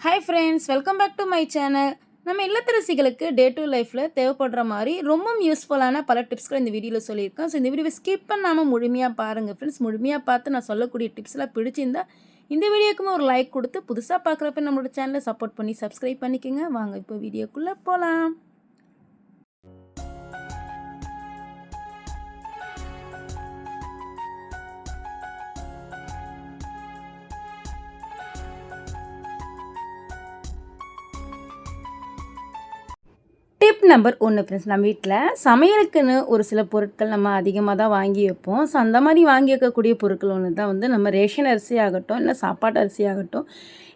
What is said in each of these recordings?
Hi friends, welcome back to my channel. நம்ம இல்லத்தரசிகளுக்கு day to லைஃப்பில் தேவைப்படுற மாதிரி ரொம்ப யூஸ்ஃபுல்லான பல டிப்ஸ்கள் இந்த வீடியோவில் சொல்லியிருக்கேன். ஸோ இந்த வீடியோவை ஸ்கிப் பண்ணாமல் முழுமையாக பாருங்கள் ஃப்ரெண்ட்ஸ். முழுமையாக பார்த்து நான் சொல்லக்கூடிய டிப்ஸ்லாம் பிடிச்சிருந்தா இந்த வீடியோக்குமே ஒரு லைக் கொடுத்து புதுசாக பார்க்குறப்ப நம்மளோட சேனலை சப்போர்ட் பண்ணி சப்ஸ்கிரைப் பண்ணிக்கோங்க. வாங்க இப்போ வீடியோக்குள்ளே போகலாம். டிப் நம்பர் 1 ஃப்ரெண்ட்ஸ், நம்ம வீட்டில் சமையலுக்குன்னு ஒரு சில பொருட்கள் நம்ம அதிகமாக தான் வாங்கி வைப்போம். ஸோ அந்த மாதிரி வாங்கி வைக்கக்கூடிய பொருட்கள் ஒன்று தான் வந்து நம்ம ரேஷன் அரிசி ஆகட்டும், இல்லை சாப்பாட்டு அரிசி ஆகட்டும்,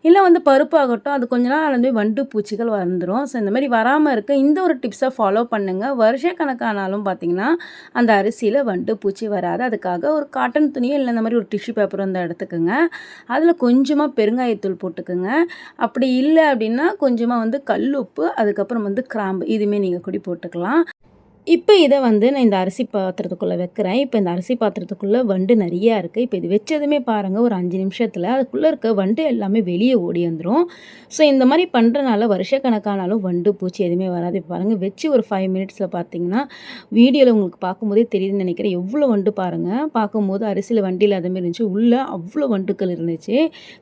இல்லை வந்து பருப்பு ஆகட்டும். அது கொஞ்ச நாள் வந்து வண்டு பூச்சிகள் வந்துடும். ஸோ இந்த மாதிரி வராமல் இருக்க இந்த ஒரு டிப்ஸை ஃபாலோ பண்ணுங்கள். வருஷக்கணக்கானாலும் பார்த்திங்கன்னா அந்த அரிசியில் வண்டு பூச்சி வராது. அதுக்காக ஒரு காட்டன் துணியோ இல்லை இந்த மாதிரி ஒரு டிஷ்யூ பேப்பர் வந்து எடுத்துக்கோங்க. அதில் கொஞ்சமாக பெருங்காயத்தூள் போட்டுக்கோங்க. அப்படி இல்லை அப்படின்னா கொஞ்சமாக வந்து கல் உப்பு, அதுக்கப்புறம் வந்து கிராம்பு, இதுவுமே நீங்கள் கூடி போட்டுக்கலாம். இப்போ இதை வந்து நான் இந்த அரிசி பாத்திரத்துக்குள்ளே வைக்கிறேன். இப்போ இந்த அரிசி பாத்திரத்துக்குள்ளே வண்டு நிறையா இருக்குது. இப்போ இது வச்சதுமே பாருங்கள், ஒரு 5 நிமிஷத்தில் அதுக்குள்ளே இருக்க வண்டு எல்லாமே வெளியே ஓடி வந்துடும். ஸோ இந்த மாதிரி பண்ணுறனால வருஷக்கணக்கானாலும் வண்டு பூச்சி எதுவுமே வராது. இப்போ பாருங்கள், வச்சு ஒரு 5 மினிட்ஸில் பார்த்தீங்கன்னா வீடியோவில் உங்களுக்கு பார்க்கும்போதே தெரியுதுன்னு நினைக்கிறேன். எவ்வளோ வண்டு பாருங்கள். பார்க்கும்போது அரிசியில் வண்டு இல்லாத மாதிரி இருந்துச்சு, உள்ளே அவ்வளோ வண்டுக்கள் இருந்துச்சு.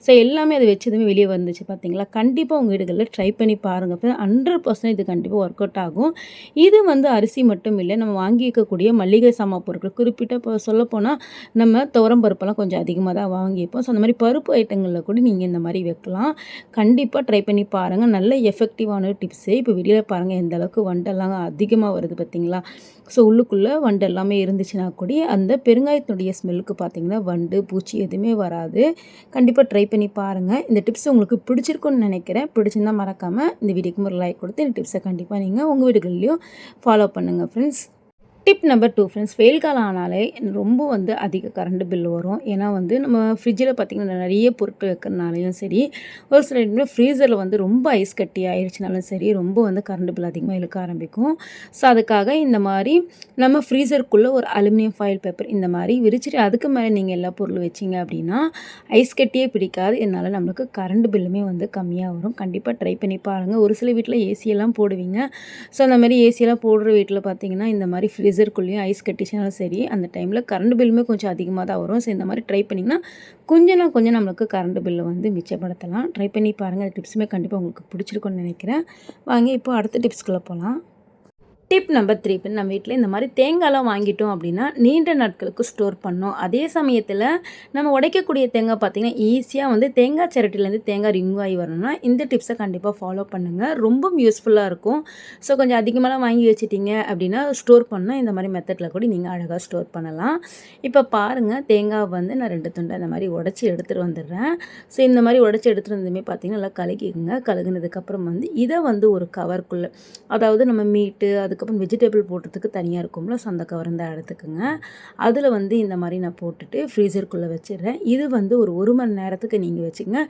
ஸோ எல்லாமே அதை வச்சதுமே வெளியே வந்துச்சு. பார்த்தீங்களா? கண்டிப்பாக உங்கள் வீடுகளில் ட்ரை பண்ணி பாருங்கள். 100% இது கண்டிப்பாக ஒர்க் அவுட் ஆகும். இது வந்து அரிசி மட்டும் இல்லை, நம்ம வாங்கி வைக்கக்கூடிய மளிகை சாமான் பொருட்கள், குறிப்பிட்ட இப்போ சொல்லப்போனால் நம்ம துவரம் பருப்பெல்லாம் கொஞ்சம் அதிகமாக தான் வாங்கி வைப்போம். ஸோ அந்த மாதிரி பருப்பு ஐட்டங்களில் கூட நீங்கள் இந்த மாதிரி வைக்கலாம். கண்டிப்பாக ட்ரை பண்ணி பாருங்கள். நல்ல எஃபெக்டிவான டிப்ஸு. இப்போ வெளியில் பாருங்கள் எந்த அளவுக்கு வண்டெல்லாம் அதிகமாக வருது பார்த்தீங்களா? ஸோ உள்ளுக்குள்ளே வண்டு எல்லாமே இருந்துச்சுன்னா கூட அந்த பெருங்காயத்தினுடைய ஸ்மெல்லுக்கு பார்த்தீங்கன்னா வண்டு பூச்சி எதுவுமே வராது. கண்டிப்பாக ட்ரை பண்ணி பாருங்கள். இந்த டிப்ஸ் உங்களுக்கு பிடிச்சிருக்குன்னு நினைக்கிறேன். பிடிச்சிருந்தால் மறக்காமல் இந்த வீடியோக்கு ஒரு லைக் கொடுத்து இந்த டிப்ஸை கண்டிப்பாக நீங்கள் உங்கள் வீடுகள்லையும் ஃபாலோ பண்ணுங்கள் ஃப்ரெண்ட்ஸ். டிப் நம்பர் 2 ஃப்ரெண்ட்ஸ், வெயில் காலம் ஆனாலே ரொம்ப வந்து அதிக கரண்ட் பில் வரும். ஏன்னா வந்து நம்ம ஃப்ரிட்ஜில் பார்த்திங்கன்னா நிறைய பொருட்கள் வைக்கிறனாலையும் சரி, ஒரு சில டைமில் ஃப்ரீசரில் வந்து ரொம்ப ஐஸ் கட்டி ஆயிடுச்சுனாலும் சரி, ரொம்ப வந்து கரண்ட் பில் அதிகமாக இழுக்க ஆரம்பிக்கும். ஸோ அதுக்காக இந்த மாதிரி நம்ம ஃப்ரீசருக்குள்ளே ஒரு அலுமினியம் ஃபாயில் பேப்பர் இந்த மாதிரி விரிச்சிட்டு அதுக்கு மேலே நீங்கள் எல்லா பொருளும் வச்சிங்க அப்படின்னா ஐஸ் கட்டியே பிடிக்காது. இதனால் நம்மளுக்கு கரண்ட் பில்லுமே வந்து கம்மியாக வரும். கண்டிப்பாக ட்ரை பண்ணி பாருங்கள். ஒரு சில வீட்டில் ஏசியெல்லாம் போடுவீங்க. ஸோ அந்த மாதிரி ஏசியெல்லாம் போடுற வீட்டில் பார்த்திங்கன்னா இந்த மாதிரி ஃப்ரீசருக்குள்ளேயும் ஐஸ் கட்டிச்சுனாலும் சரி, அந்த டைமில் கரண்ட் பில்லுமே கொஞ்சம் அதிகமாக தான் வரும். ஸோ இந்த மாதிரி ட்ரை பண்ணிங்கன்னா கொஞ்சம் நம்மளுக்கு கரண்ட் பில்லை வந்து மிச்சப்படுத்தலாம். ட்ரை பண்ணி பாருங்கள். அந்த டிப்ஸுமே கண்டிப்பாக உங்களுக்கு பிடிச்சிருக்குன்னு நினைக்கிறேன். வாங்க இப்போ அடுத்த டிப்ஸ்குள்ளே போகலாம். டிப் நம்பர் 3, நம்ம வீட்டில் இந்த மாதிரி தேங்காய்லாம் வாங்கிட்டோம் அப்படின்னா நீண்ட நாட்களுக்கு ஸ்டோர் பண்ணோம். அதே சமயத்தில் நம்ம உடைக்கக்கூடிய தேங்காய் பார்த்திங்கன்னா ஈஸியாக வந்து தேங்காய் சிரட்டிலேருந்து தேங்காய் ரிமூவ் ஆகி வரணும்னா இந்த டிப்ஸை கண்டிப்பாக ஃபாலோ பண்ணுங்கள். ரொம்ப யூஸ்ஃபுல்லாக இருக்கும். ஸோ கொஞ்சம் அதிகமாகலாம் வாங்கி வச்சிட்டிங்க அப்படின்னா ஸ்டோர் பண்ணால் இந்த மாதிரி மெத்தடில் கூட நீங்கள் அழகாக ஸ்டோர் பண்ணலாம். இப்போ பாருங்கள், தேங்காய் வந்து நான் 2 துண்டை இந்த மாதிரி உடச்சி எடுத்துகிட்டு வந்துடுறேன். ஸோ இந்த மாதிரி உடச்சி எடுத்துகிட்டு வந்ததுமே பார்த்திங்கன்னா நல்லா கலக்கிக்குங்க. கலகுனதுக்கப்புறம் வந்து இதை வந்து ஒரு கவருக்குள்ளே, அதாவது நம்ம மீட்டு அதுக்கப்புறம் வெஜிடபிள் போடுறதுக்கு தனியாக இருக்கும்ல, ஸோ அந்த கவர் இருந்தால் எடுத்துக்கோங்க. அதில் வந்து இந்த மாதிரி நான் போட்டுட்டு ஃப்ரீசருக்குள்ளே வச்சிடுறேன். இது வந்து ஒரு 1 மணி நேரத்துக்கு நீங்கள் வச்சுங்க.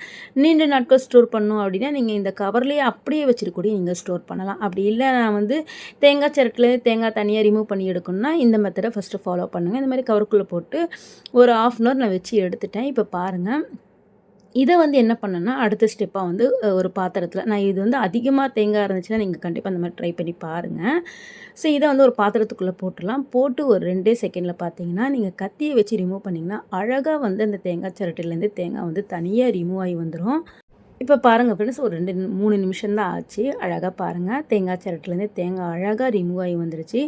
நீண்ட நாட்கள் ஸ்டோர் பண்ணணும் அப்படின்னா நீங்கள் இந்த கவர்லேயே அப்படியே வச்சுட்டு கூட நீங்கள் ஸ்டோர் பண்ணலாம். அப்படி இல்லை, நான் வந்து தேங்காய் சிரட்டில் தேங்காய் தனியாக ரிமூவ் பண்ணி எடுக்கணும்னா இந்த மெத்தடை ஃபஸ்ட்டு ஃபாலோ பண்ணுங்கள். இந்த மாதிரி கவருக்குள்ளே போட்டு ஒரு 1/2 அன் ஹவர் நான் வச்சு எடுத்துட்டேன். இப்போ பாருங்கள், இதை வந்து என்ன பண்ணேன்னா அடுத்த ஸ்டெப்பாக வந்து ஒரு பாத்திரத்தில், நான் இது வந்து அதிகமாக தேங்காய் இருந்துச்சுன்னா நீங்கள் கண்டிப்பாக அந்த மாதிரி ட்ரை பண்ணி பாருங்கள். ஸோ இதை வந்து ஒரு பாத்திரத்துக்குள்ளே போட்டுடலாம். போட்டு ஒரு 2 செகண்டில் பார்த்தீங்கன்னா நீங்கள் கத்தியை வச்சு ரிமூவ் பண்ணிங்கன்னா அழகாக வந்து அந்த தேங்காய் சிரட்டிலேருந்து தேங்காய் வந்து தனியாக ரிமூவ் ஆகி வந்துடும். இப்போ பாருங்கள் ஃப்ரெண்ட்ஸ், ஒரு 3 நிமிஷம் தான் ஆச்சு. அழகாக பாருங்கள், தேங்காய் சிரட்டிலேருந்து தேங்காய் அழகாக ரிமூவ் ஆகி வந்துருச்சு.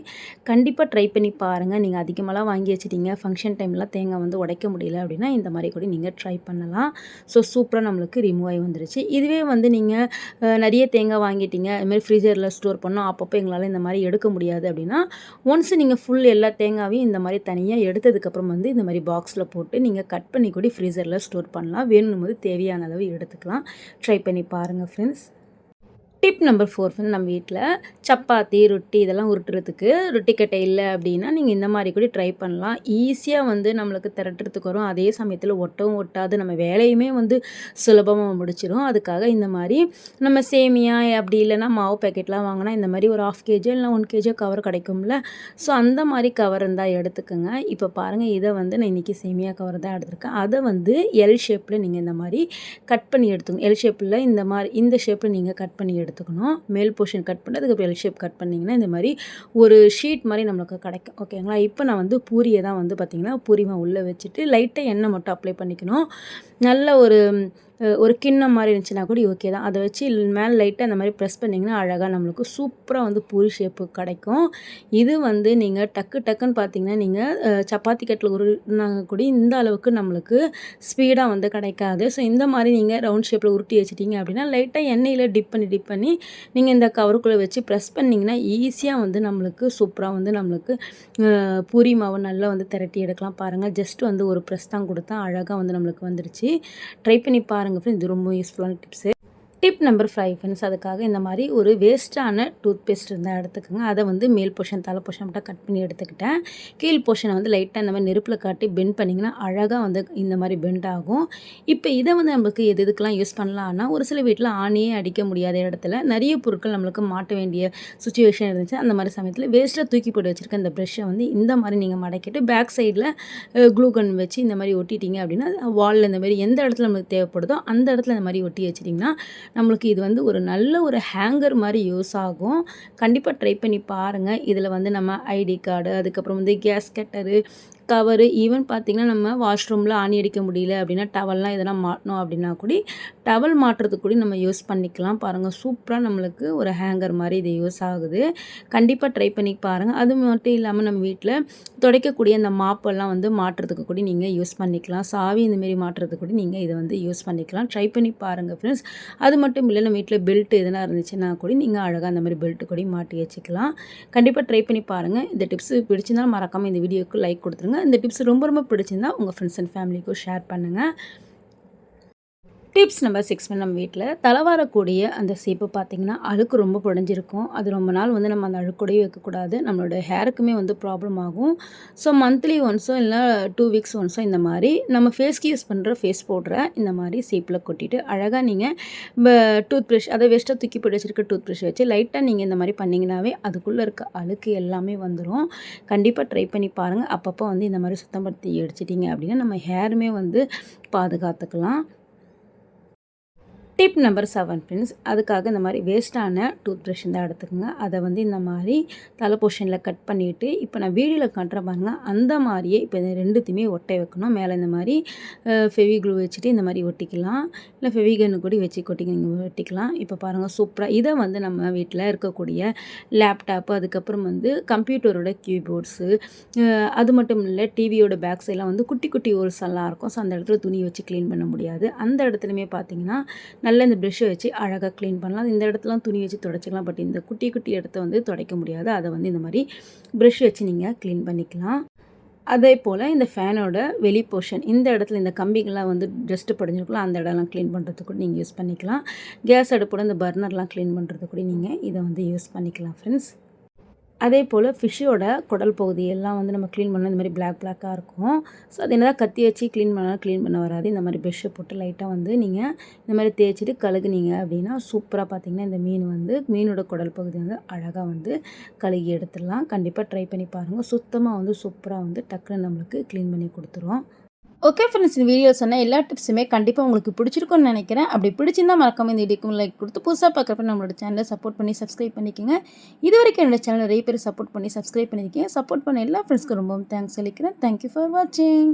கண்டிப்பாக ட்ரை பண்ணி பாருங்கள். நீங்கள் அதிகமாகலாம் வாங்கி வச்சுட்டீங்க, ஃபங்க்ஷன் டைம்லாம் தேங்காய் வந்து உடைக்க முடியல அப்படின்னா இந்த மாதிரி கூட நீங்கள் ட்ரை பண்ணலாம். ஸோ சூப்பராக நம்மளுக்கு ரிமூவ் ஆகி வந்துருச்சு. இதுவே வந்து நீங்கள் நிறைய தேங்காய் வாங்கிட்டீங்க, இதுமாதிரி ஃப்ரீசரில் ஸ்டோர் பண்ணோம், அப்பப்போ எங்களால் இந்த மாதிரி எடுக்க முடியாது அப்படின்னா ஒன்ஸ் நீங்கள் ஃபுல் எல்லா தேங்காயும் இந்த மாதிரி தனியாக எடுத்ததுக்கப்புறம் வந்து இந்த மாதிரி பாக்ஸில் போட்டு நீங்கள் கட் பண்ணி கூட ஃப்ரீசரில் ஸ்டோர் பண்ணலாம். வேணும்னும் போது தேவையான அளவு எடுத்துக்கலாம். ட்ரை பண்ணி பாருங்கள் ஃப்ரெண்ட்ஸ். டிப் நம்பர் 4 வந்து நம்ம வீட்டில் சப்பாத்தி, ரொட்டி இதெல்லாம் உருட்டுறதுக்கு ரொட்டி கட்டை இல்லை அப்படின்னா, நீங்கள் இந்த மாதிரி கூட ட்ரை பண்ணலாம். ஈஸியாக வந்து நம்மளுக்கு திரட்டுறதுக்கு வரும். அதே சமயத்தில் ஒட்டவும் ஒட்டாது. நம்ம வேலையுமே வந்து சுலபமாக முடிச்சிடும். அதுக்காக இந்த மாதிரி நம்ம சேமியா அப்படி இல்லைன்னா மாவு பேக்கெட்லாம் வாங்கினா இந்த மாதிரி ஒரு 1/2 கேஜி இல்லைனா 1 கேஜியோ கவர் கிடைக்கும்ல. ஸோ அந்த மாதிரி கவர் இருந்தால் எடுத்துக்கோங்க. இப்போ பாருங்கள், இதை வந்து நான் இன்றைக்கி சேமியா கவர் தான் எடுத்திருக்கேன். அதை வந்து எல் ஷேப்பில் நீங்கள் இந்த மாதிரி கட் பண்ணி எடுத்துக்கணும். எல் ஷேப்பில் இந்த ஷேப்பில் நீங்கள் கட் பண்ணி எடுத்துக்கணும். மேல் போர்ஷன் கட் பண்ணி அதுக்கு எல் ஷேப் கட் பண்ணிங்கன்னா இந்த மாதிரி ஒரு ஷீட் மாதிரி நம்மளுக்கு கிடைக்கும். ஓகேங்களா? இப்போ நான் வந்து பூரியை தான் வந்து பார்த்திங்கன்னா பூரி மாவு உள்ளே வச்சுட்டு லைட்டாக எண்ணெய் மட்டும் அப்ளை பண்ணிக்கணும். நல்ல ஒரு கிண்ணம் மாதிரி இருந்துச்சுன்னா கூட ஓகே தான். அதை வச்சு மேலே லைட்டாக அந்த மாதிரி ப்ரெஸ் பண்ணிங்கன்னா அழகாக நம்மளுக்கு சூப்பராக வந்து பூரி ஷேப்பு கிடைக்கும். இது வந்து நீங்கள் டக்குன்னு பார்த்தீங்கன்னா நீங்கள் சப்பாத்தி கட்டில் உருட்டினாங்க கூட இந்த அளவுக்கு நம்மளுக்கு ஸ்பீடாக வந்து கிடைக்காது. ஸோ இந்த மாதிரி நீங்கள் ரவுண்ட் ஷேப்பில் உருட்டி வச்சிட்டிங்க அப்படின்னா லைட்டாக எண்ணெயில் டிப் பண்ணி நீங்கள் இந்த கவருக்குள்ளே வச்சு ப்ரெஸ் பண்ணிங்கன்னா ஈஸியாக வந்து நம்மளுக்கு சூப்பராக வந்து நம்மளுக்கு பூரி மாவு நல்லா வந்து திரட்டி எடுக்கலாம். பாருங்கள், ஜஸ்ட் வந்து ஒரு ப்ரெஸ் தான் கொடுத்தா அழகாக வந்து நம்மளுக்கு வந்துருச்சு. ட்ரை பண்ணி பாருங்கள் ஃப்ரெண்ட்ஸ், இது ரொம்ப யூஸ்ஃபுல்லான டிப்ஸு. டிப் நம்பர் 5 ஃப்ரெண்ட்ஸ், அதுக்காக இந்த மாதிரி ஒரு வேஸ்ட்டான டூத் பேஸ்ட் இருந்தால் எடுத்துக்கோங்க. அதை வந்து மேல் போர்ஷன் தலை போர்ஷன் மட்டும் கட் பண்ணி எடுத்துக்கிட்டேன். கீழ் போர்ஷனை வந்து லைட்டாக இந்த மாதிரி நெருப்பில் காட்டி பெண்ட் பண்ணிங்கன்னா அழகாக வந்து இந்த மாதிரி பெண்ட் ஆகும். இப்போ இதை வந்து நம்மளுக்கு எதுக்கெல்லாம் யூஸ் பண்ணலாம்னா, ஒரு சில வீட்டில் ஆணியே அடிக்க முடியாத இடத்துல நிறைய பொருட்கள் நம்மளுக்கு மாட்ட வேண்டிய சுச்சுவேஷன் இருந்துச்சு. அந்த மாதிரி சமயத்தில் வேஸ்ட்டாக தூக்கி போட்டு வச்சுருக்க இந்த ப்ரெஷ்ஷை வந்து இந்த மாதிரி நீங்கள் மடக்கிட்டு பேக் சைடில் க்ளூகன் வச்சு இந்த மாதிரி ஒட்டிட்டீங்க அப்படின்னா வாலில் இந்த மாதிரி எந்த இடத்துல நம்மளுக்கு தேவைப்படுதோ அந்த இடத்துல இந்த மாதிரி ஒட்டி வச்சிட்டிங்கன்னா நம்மளுக்கு இது வந்து ஒரு நல்ல ஒரு ஹேங்கர் மாதிரி யூஸ் ஆகும். கண்டிப்பாக ட்ரை பண்ணி பாருங்கள். இதில் வந்து நம்ம ஐடி கார்டு, அதுக்கப்புறம் வந்து கேஸ் கட்டரு, கவரு, ஈவன் பார்த்திங்கன்னா நம்ம வாஷ்ரூமில் ஆணி அடிக்க முடியல அப்படின்னா டவல்லாம் எதனா மாட்டணும் அப்படின்னா கூட டவல் மாட்டுறதுக்கு கூட நம்ம யூஸ் பண்ணிக்கலாம். பாருங்கள், சூப்பராக நம்மளுக்கு ஒரு ஹேங்கர் மாதிரி இது யூஸ் ஆகுது. கண்டிப்பாக ட்ரை பண்ணி பாருங்கள். அது மட்டும் இல்லாமல் நம்ம வீட்டில் துடைக்கக்கூடிய அந்த மாப்பெல்லாம் வந்து மாட்டுறதுக்கு கூட நீங்கள் யூஸ் பண்ணிக்கலாம். சாவி இந்தமாரி மாட்டுறதுக்கு கூட நீங்கள் இதை வந்து யூஸ் பண்ணிக்கலாம். ட்ரை பண்ணி பாருங்கள் ஃப்ரெண்ட்ஸ். அது மட்டும் இல்லை, நம்ம வீட்டில் பெல்ட் எதனா இருந்துச்சுன்னா கூட நீங்கள் அழகாக அந்த மாதிரி பெல்ட்டு கூட மாட்டி வச்சுக்கலாம். கண்டிப்பாக ட்ரை பண்ணி பாருங்கள். இந்த டிப்ஸ் பிடிச்சிருந்தாலும் மறக்காமல் இந்த வீடியோக்கு லைக் கொடுத்துருங்க. இந்த டிப்ஸ் ரொம்ப பிடிச்சிருந்தா உங்கள் ஃப்ரெண்ட்ஸ் அண்ட் ஃபேமிலிக்கும் ஷேர் பண்ணுங்கள். டிப்ஸ் நம்பர் 6 நம்ம வீட்டில் தலவாரக்கூடிய அந்த சீப்பு பார்த்திங்கன்னா அழுக்கு ரொம்ப புடைஞ்சிருக்கும். அது ரொம்ப நாள் வந்து நம்ம அந்த அழுக்கூடையே வைக்கக்கூடாது. நம்மளோட ஹேருக்குமே வந்து ப்ராப்ளம் ஆகும். ஸோ மந்த்லி ஒன்ஸோ இல்லை 2 வீக்ஸ் ஒன்ஸோ இந்த மாதிரி நம்ம ஃபேஸ்க்கு யூஸ் பண்ணுற ஃபேஸ் பவுடரை இந்த மாதிரி சீப்பில் கொட்டிட்டு அழகாக நீங்கள் டூத் ப்ரஷ், அதை வேஸ்ட்டாக தூக்கி போட்டு வச்சுருக்க டூத் ப்ரஷ் வச்சு லைட்டாக நீங்கள் இந்த மாதிரி பண்ணிங்கனாவே அதுக்குள்ளே இருக்க அழுக்கு எல்லாமே வந்துடும். கண்டிப்பாக ட்ரை பண்ணி பாருங்கள். அப்பப்போ வந்து இந்த மாதிரி சுத்தப்படுத்தி அடிச்சிட்டிங்க அப்படின்னா நம்ம ஹேருமே வந்து பாதுகாத்துக்கலாம். டிப் நம்பர் 7 ஃப்ரெண்ட்ஸ், அதுக்காக இந்த மாதிரி வேஸ்ட்டான டூத் ப்ரஷ் தான் எடுத்துக்கோங்க. அதை வந்து இந்த மாதிரி தலை போர்ஷனில் கட் பண்ணிவிட்டு இப்போ நான் வீடியோவில் காட்டுற பாருங்கள், அந்த மாதிரியே இப்போ இந்த ரெண்டுத்தையுமே ஒட்டை வைக்கணும். மேலே இந்த மாதிரி ஃபெவிக்ளூ வச்சுட்டு இந்த மாதிரி ஒட்டிக்கலாம், இல்லை ஃபெவிகன்னு கூட வச்சு நீங்கள் ஒட்டிக்கலாம். இப்போ பாருங்கள், சூப்பராக இதை வந்து நம்ம வீட்டில் இருக்கக்கூடிய லேப்டாப்பு, அதுக்கப்புறம் வந்து கம்ப்யூட்டரோட கீபோர்ட்ஸு, அது மட்டும் இல்லை டிவியோட பேக் சைடெலாம் வந்து குட்டி குட்டி ஹோல்ஸ் எல்லாம் இருக்கும். ஸோ அந்த இடத்துல துணி வச்சு க்ளீன் பண்ண முடியாது. அந்த இடத்துலையுமே பார்த்தீங்கன்னா நல்லா இந்த ப்ரெஷ்ஷை வச்சு அழகாக க்ளீன் பண்ணலாம். இந்த இடத்துலாம் துணி வச்சு துடைச்சிக்கலாம். பட் இந்த குட்டி குட்டி இடத்த வந்து துடைக்க முடியாது. அதை வந்து இந்த மாதிரி ப்ரெஷ் வச்சு நீங்கள் க்ளீன் பண்ணிக்கலாம். அதே போல் இந்த ஃபேனோட வெளி போர்ஷன், இந்த இடத்துல இந்த கம்பிகள்லாம் வந்து டஸ்ட்டு படிஞ்சிருக்கலாம், அந்த இடம்லாம் க்ளீன் பண்ணுறதுக்கு கூட நீங்கள் யூஸ் பண்ணிக்கலாம். கேஸ் அடுப்போட இந்த பர்னர்லாம் க்ளீன் பண்ணுறதுக்கு கூட நீங்கள் இதை வந்து யூஸ் பண்ணிக்கலாம் ஃப்ரெண்ட்ஸ். அதே போல் ஃபிஷ்ஷோட குடல் பகுதியெல்லாம் வந்து நம்ம க்ளீன் பண்ணால் இந்த மாதிரி பிளாக்காக இருக்கும். ஸோ அது என்னதான் கத்தி வச்சு க்ளீன் பண்ணாலும் க்ளீன் பண்ண வராது. இந்த மாதிரி ப்ரெஷ்ஷை போட்டு லைட்டாக வந்து நீங்கள் இந்த மாதிரி தேய்ச்சிட்டு கழுகுனீங்க அப்படின்னா சூப்பராக பார்த்திங்கன்னா இந்த மீனோட குடல் பகுதி வந்து அழகாக வந்து கழுகி எடுத்துடலாம். கண்டிப்பாக ட்ரை பண்ணி பாருங்கள். சுத்தமாக வந்து சூப்பராக வந்து டக்குன்னு நம்மளுக்கு க்ளீன் பண்ணி கொடுத்துரும். ஓகே ஃப்ரெண்ட்ஸ், இந்த வீடியோ சொன்ன எல்லா டிப்ஸுமே கண்டிப்பாக உங்களுக்கு பிடிச்சிருக்கும்னு நினைக்கிறேன். அப்படி பிடிச்சிருந்தா மறக்காமல் இந்த வீடியோக்கும் லைக் கொடுத்து புதுசாக பார்க்குறப்ப நம்மளோட சேனலை சப்போர்ட் பண்ணி சப்ஸ்கிரைப் பண்ணிக்கோங்க. இது வரைக்கும் என்னோட சேனல் நிறைய பேர் சப்போர்ட் பண்ணி சப்ஸ்கிரைப் பண்ணியிருக்கேன். சப்போர்ட் பண்ண எல்லா ஃப்ரெண்ட்ஸ்க்கும் ரொம்பவும் தேங்க்ஸ் சொல்லிக்கிறேன். தேங்க்யூ ஃபார் வாட்சிங்.